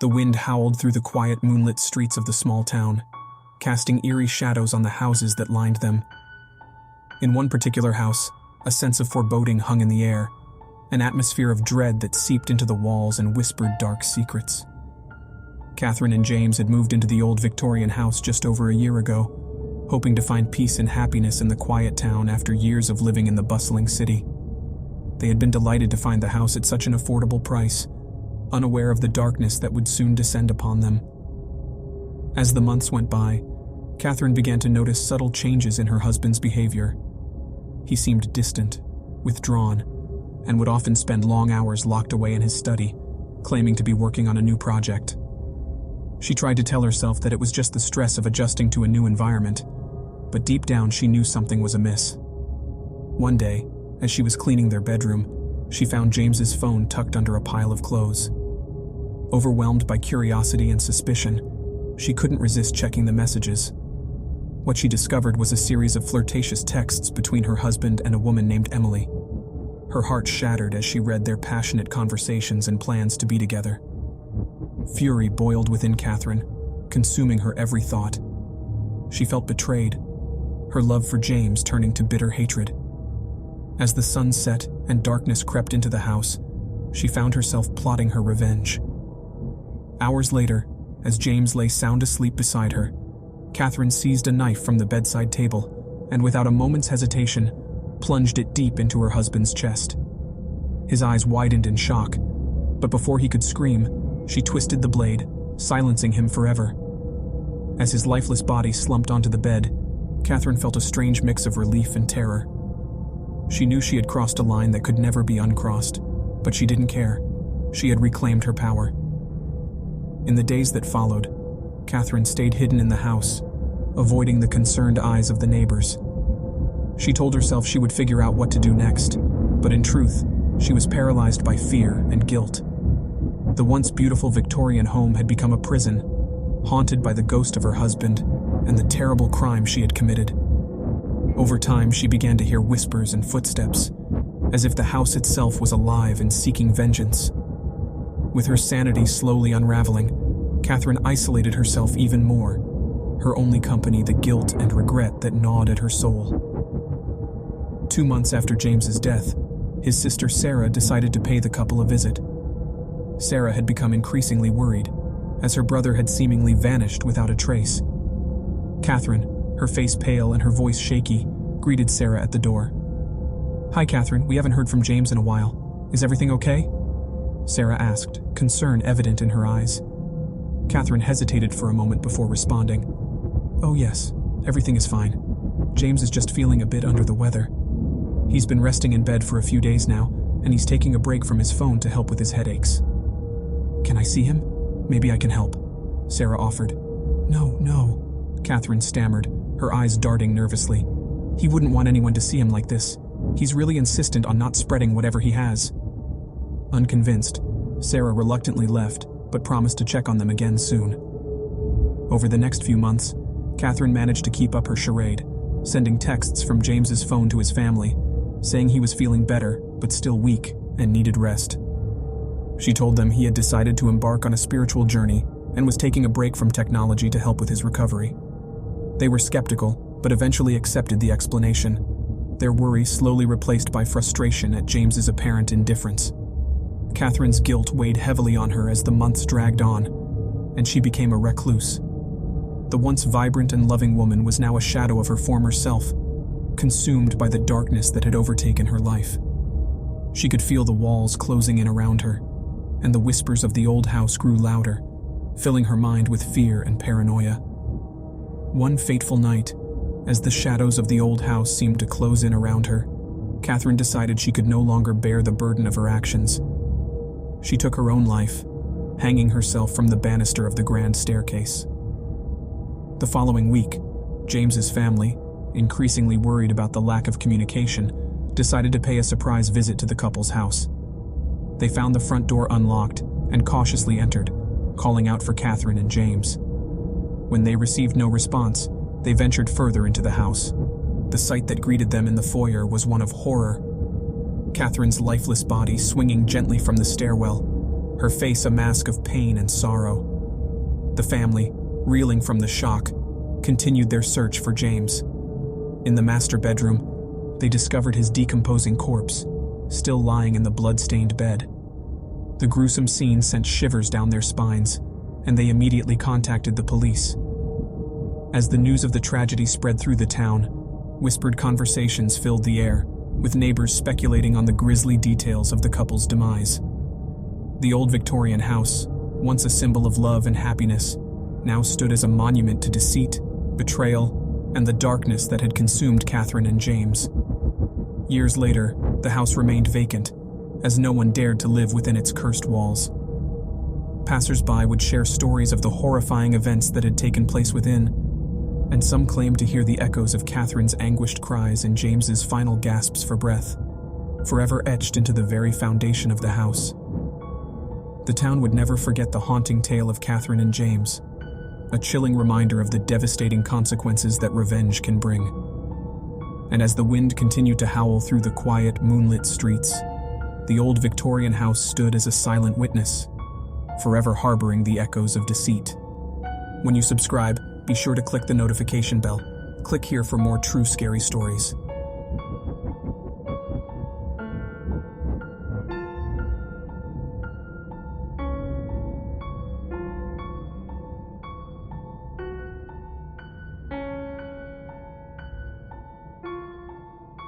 The wind howled through the quiet moonlit streets of the small town, casting eerie shadows on the houses that lined them. In one particular house, a sense of foreboding hung in the air, an atmosphere of dread that seeped into the walls and whispered dark secrets. Katherine and James had moved into the old Victorian house just over a year ago, hoping to find peace and happiness in the quiet town after years of living in the bustling city. They had been delighted to find the house at such an affordable price, unaware of the darkness that would soon descend upon them. As the months went by, Katherine began to notice subtle changes in her husband's behavior. He seemed distant, withdrawn, and would often spend long hours locked away in his study, claiming to be working on a new project. She tried to tell herself that it was just the stress of adjusting to a new environment, but deep down she knew something was amiss. One day, as she was cleaning their bedroom, she found James's phone tucked under a pile of clothes. Overwhelmed by curiosity and suspicion, she couldn't resist checking the messages. What she discovered was a series of flirtatious texts between her husband and a woman named Emily. Her heart shattered as she read their passionate conversations and plans to be together. Fury boiled within Katherine, consuming her every thought. She felt betrayed, her love for James turning to bitter hatred. As the sun set and darkness crept into the house, she found herself plotting her revenge. Hours later, as James lay sound asleep beside her, Katherine seized a knife from the bedside table and, without a moment's hesitation, plunged it deep into her husband's chest. His eyes widened in shock, but before he could scream, she twisted the blade, silencing him forever. As his lifeless body slumped onto the bed, Katherine felt a strange mix of relief and terror. She knew she had crossed a line that could never be uncrossed, but she didn't care. She had reclaimed her power. In the days that followed, Katherine stayed hidden in the house, avoiding the concerned eyes of the neighbors. She told herself she would figure out what to do next, but in truth, she was paralyzed by fear and guilt. The once beautiful Victorian home had become a prison, haunted by the ghost of her husband and the terrible crime she had committed. Over time, she began to hear whispers and footsteps, as if the house itself was alive and seeking vengeance. With her sanity slowly unraveling, Katherine isolated herself even more, her only company the guilt and regret that gnawed at her soul. 2 months after James's death, his sister Sarah decided to pay the couple a visit. Sarah had become increasingly worried, as her brother had seemingly vanished without a trace. Katherine, her face pale and her voice shaky, greeted Sarah at the door. "Hi, Katherine, we haven't heard from James in a while. Is everything okay?" Sarah asked, concern evident in her eyes. Katherine hesitated for a moment before responding. "Oh yes, everything is fine. James is just feeling a bit under the weather. He's been resting in bed for a few days now, and he's taking a break from his phone to help with his headaches." "Can I see him? Maybe I can help," Sarah offered. No, Katherine stammered, her eyes darting nervously. "He wouldn't want anyone to see him like this. He's really insistent on not spreading whatever he has." Unconvinced, Sarah reluctantly left, but promised to check on them again soon. Over the next few months, Katherine managed to keep up her charade, sending texts from James's phone to his family, saying he was feeling better, but still weak, and needed rest. She told them he had decided to embark on a spiritual journey and was taking a break from technology to help with his recovery. They were skeptical, but eventually accepted the explanation, their worry slowly replaced by frustration at James's apparent indifference. Katherine's guilt weighed heavily on her as the months dragged on, and she became a recluse. The once vibrant and loving woman was now a shadow of her former self, consumed by the darkness that had overtaken her life. She could feel the walls closing in around her, and the whispers of the old house grew louder, filling her mind with fear and paranoia. One fateful night, as the shadows of the old house seemed to close in around her, Katherine decided she could no longer bear the burden of her actions. She took her own life, hanging herself from the banister of the grand staircase. The following week, James's family, increasingly worried about the lack of communication, decided to pay a surprise visit to the couple's house. They found the front door unlocked and cautiously entered, calling out for Katherine and James. When they received no response, they ventured further into the house. The sight that greeted them in the foyer was one of horror. Katherine's lifeless body swinging gently from the stairwell, her face a mask of pain and sorrow. The family, reeling from the shock, continued their search for James. In the master bedroom, they discovered his decomposing corpse, still lying in the blood-stained bed. The gruesome scene sent shivers down their spines, and they immediately contacted the police. As the news of the tragedy spread through the town, whispered conversations filled the air, with neighbors speculating on the grisly details of the couple's demise. The old Victorian house, once a symbol of love and happiness, now stood as a monument to deceit, betrayal, and the darkness that had consumed Katherine and James. Years later, the house remained vacant, as no one dared to live within its cursed walls. Passers-by would share stories of the horrifying events that had taken place within, and some claimed to hear the echoes of Katherine's anguished cries and James's final gasps for breath, forever etched into the very foundation of the house. The town would never forget the haunting tale of Katherine and James, a chilling reminder of the devastating consequences that revenge can bring. And as the wind continued to howl through the quiet, moonlit streets, the old Victorian house stood as a silent witness, forever harboring the echoes of deceit. When you subscribe, be sure to click the notification bell. Click here for more true scary stories.